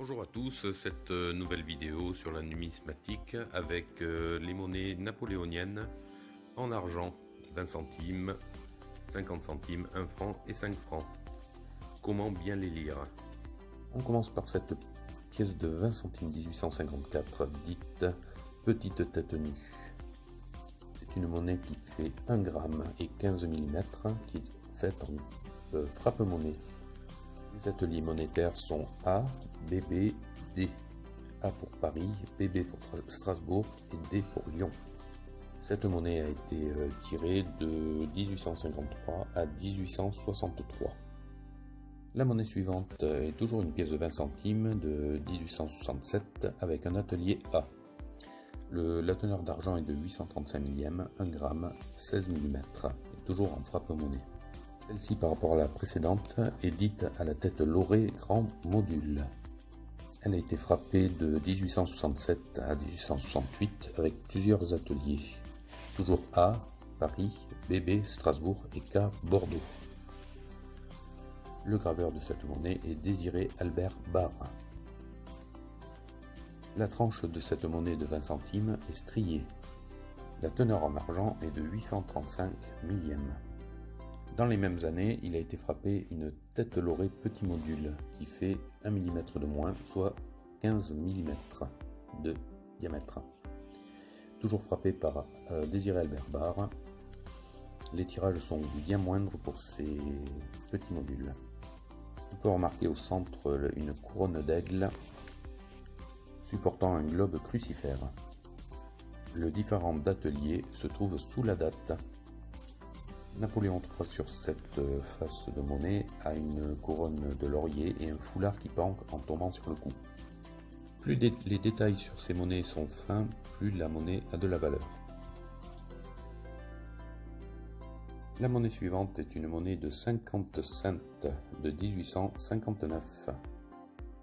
Bonjour à tous, cette nouvelle vidéo sur la numismatique avec les monnaies napoléoniennes en argent, 20 centimes, 50 centimes, 1 franc et 5 francs. Comment bien les lire? On commence par cette pièce de 20 centimes 1854 dite petite tête nue. C'est une monnaie qui fait 1 gramme et 15 mm qui est faite en frappe-monnaie. Les ateliers monétaires sont A, BB, D. A pour Paris, BB pour Strasbourg et D pour Lyon. Cette monnaie a été tirée de 1853 à 1863. La monnaie suivante est toujours une pièce de 20 centimes de 1867 avec un atelier A. La teneur d'argent est de 835 millième, 1 gramme, 16 mm, et toujours en frappe-monnaie. Celle-ci, par rapport à la précédente, est dite à la tête laurée grand module. Elle a été frappée de 1867 à 1868 avec plusieurs ateliers. Toujours A, Paris, BB, Strasbourg et K, Bordeaux. Le graveur de cette monnaie est Désiré Albert Barre. La tranche de cette monnaie de 20 centimes est striée. La teneur en argent est de 835 millièmes. Dans les mêmes années, il a été frappé une tête laurée petit module qui fait 1 mm de moins, soit 15 mm de diamètre. Toujours frappé par Désiré Albert Barre. Les tirages sont bien moindres pour ces petits modules. On peut remarquer au centre une couronne d'aigle supportant un globe crucifère. Le différent d'atelier se trouve sous la date. Napoléon III sur cette face de monnaie a une couronne de laurier et un foulard qui pend en tombant sur le cou. Plus les détails sur ces monnaies sont fins, plus la monnaie a de la valeur. La monnaie suivante est une monnaie de 50 cents de 1859.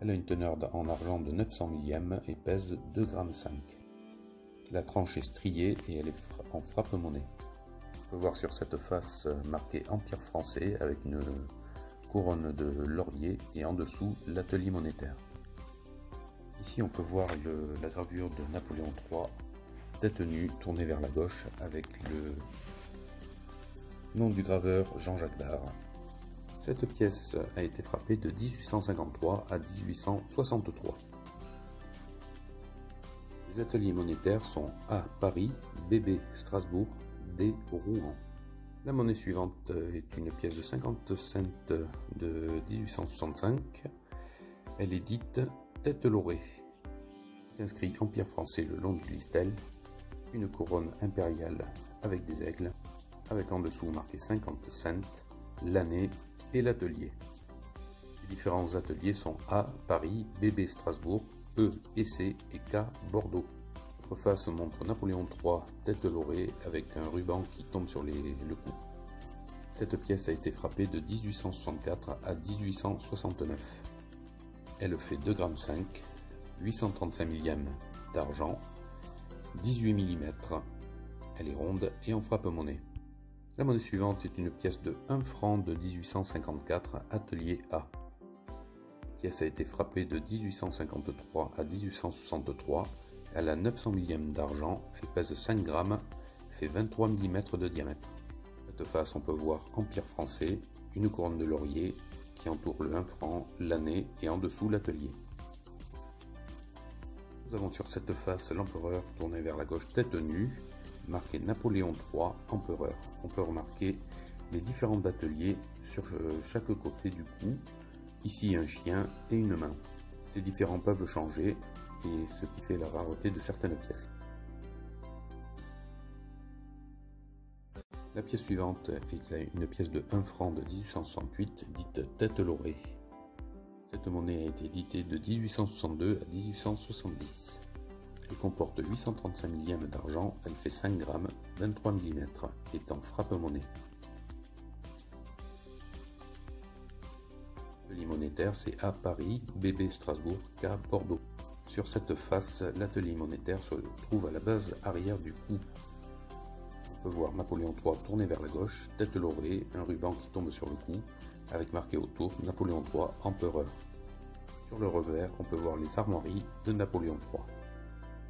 Elle a une teneur en argent de 900 millièmes et pèse 2,5 grammes. La tranche est striée et elle est en frappe-monnaie. On peut voir sur cette face marquée Empire français avec une couronne de laurier et en dessous l'atelier monétaire. Ici on peut voir la gravure de Napoléon III, tête nue, tournée vers la gauche avec le nom du graveur Jean-Jacques Barre. Cette pièce a été frappée de 1853 à 1863. Les ateliers monétaires sont A, Paris, BB, Strasbourg, D, Rouen. La monnaie suivante est une pièce de 50 cents de 1865. Elle est dite tête laurée. C'est inscrit Empire français le long du listel, une couronne impériale avec des aigles, avec en dessous marqué 50 cents, l'année et l'atelier. Les différents ateliers sont A, Paris, BB, Strasbourg, E et C et K, Bordeaux. Notre face montre Napoléon III, tête laurée, avec un ruban qui tombe sur le cou. Cette pièce a été frappée de 1864 à 1869. Elle fait 2,5 grammes, 835 millièmes d'argent, 18 mm. Elle est ronde et en frappe-monnaie. La monnaie suivante est une pièce de 1 franc de 1854, atelier A. La pièce a été frappée de 1853 à 1863. Elle a 900 millièmes d'argent, elle pèse 5 grammes, fait 23 mm de diamètre. Cette face, on peut voir Empire français, une couronne de laurier qui entoure le 1 franc, l'année et en dessous l'atelier. Nous avons sur cette face l'empereur tourné vers la gauche tête nue, marqué Napoléon III, empereur. On peut remarquer les différents ateliers sur chaque côté du cou, ici un chien et une main. Ces différents peuvent changer, et ce qui fait la rareté de certaines pièces. La pièce suivante est une pièce de 1 franc de 1868 dite tête laurée. Cette monnaie a été éditée de 1862 à 1870. Elle comporte 835 millièmes d'argent, elle fait 5 grammes, 23 mm, est en frappe-monnaie. L'atelier monétaire c'est A, Paris, BB, Strasbourg, K, Bordeaux. Sur cette face, l'atelier monétaire se trouve à la base arrière du cou. On peut voir Napoléon III tourné vers la gauche, tête laurée, un ruban qui tombe sur le cou, avec marqué autour Napoléon III, empereur. Sur le revers, on peut voir les armoiries de Napoléon III,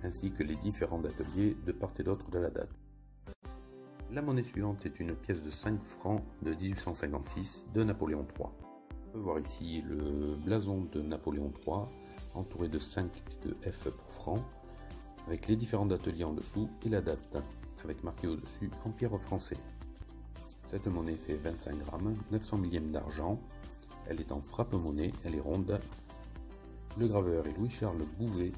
ainsi que les différents ateliers de part et d'autre de la date. La monnaie suivante est une pièce de 5 francs de 1856 de Napoléon III. On peut voir ici le blason de Napoléon III, entouré de 5 et de F pour franc, avec les différents ateliers en dessous et la date, avec marqué au-dessus en pierre français. Cette monnaie fait 25 grammes, 900 millièmes d'argent, elle est en frappe-monnaie, elle est ronde. Le graveur est Louis-Charles Bouvet.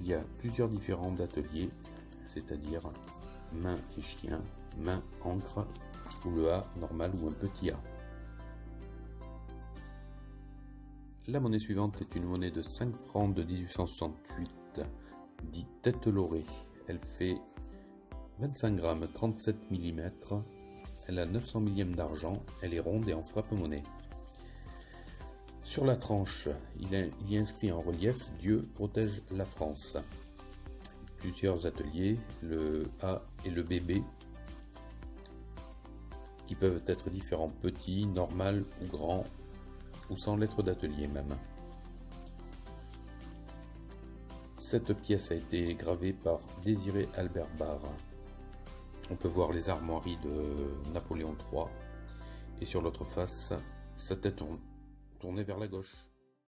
Il y a plusieurs différents ateliers, c'est-à-dire main et chien, main, encre, ou le A normal ou un petit A. La monnaie suivante est une monnaie de 5 francs de 1868, dite tête laurée. Elle fait 25 grammes, 37 mm. Elle a 900 millièmes d'argent, elle est ronde et en frappe-monnaie. Sur la tranche, il y a inscrit en relief « Dieu protège la France ». Plusieurs ateliers, le A et le BB, qui peuvent être différents, petits, normal ou grand, ou sans lettres d'atelier même. Cette pièce a été gravée par Désiré Albert Barre. On peut voir les armoiries de Napoléon III, et sur l'autre face, sa tête tournée vers la gauche.